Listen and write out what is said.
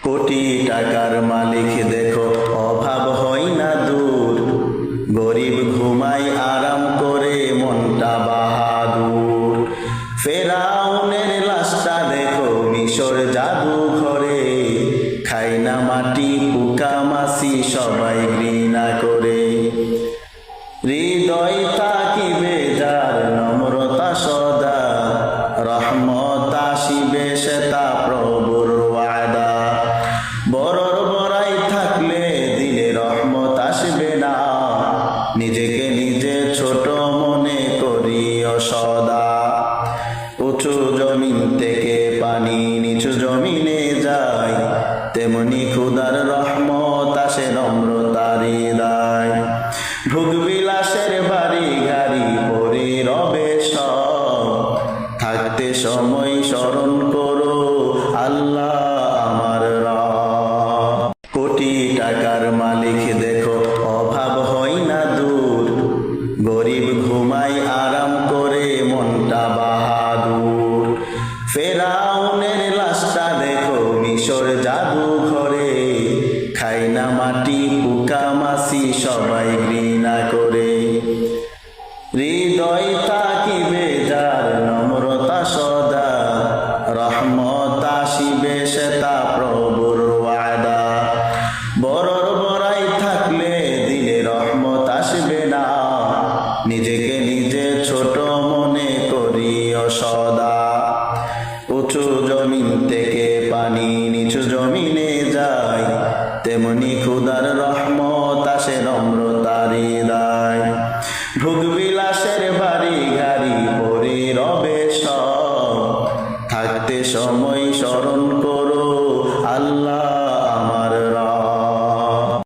কোটি টাকার মালিক দেখো অভাব হয় না দূর, গরিব ঘুমাই আরাম করে মনটা বাহাদুর। ফেরাউনের লাশটা দেখো মিশর জাদু ঘরে, খাই না মাটি পোকা মাছি সবাই ঘৃণা করে। হৃদয় থাকিবে যার নম্রতা সদা, রহমত আসিবে সেটা প্রভুর ওয়াদা। বড়র বড়াই থাকলে দিলে রহমত আসবে না, নিজেকে নিজে ছোট মনে করিও সদা। উঁচু জমিন থেকে পানি নিচু জমিনে যায়, তেমনি খুদার রহমত আসে নম্রতার হৃদয়। ভোগ বিলাসের বাড়ি গাড়ি পরে রবে সব, থাকতে সময় স্মরণ করো আল্লাহ আমার রব। কোটি টাকার মালিক দেখো অভাব হয় না দূর, গরিব ঘুমাই আরাম করে মনটা বাহাদুর। ফেরাউনের লাশটা দেখো মিশর জাদু ঘরে, খাই না মাটি পোকা মাছি সবাই ঘৃণা করে। হৃদয় থাকিবে যার নম্রতা সদা, রহমত আসিবে সেটা প্রভুর ওয়াদা। বড়র বড়াই থাকলে দিলে রহমত আসবে না, নিজেকে নিজে ছোট মনে করিও সদা। উঁচু জমিন থেকে পানি নিচু জমিনে যায়, তেমনি খুদার রহমত আসে নম্রতার হৃদয়। ভোগ বিলাসের বাড়ি গাড়ি পরে রবে সব, থাকতে সময় স্মরণ করো আল্লাহ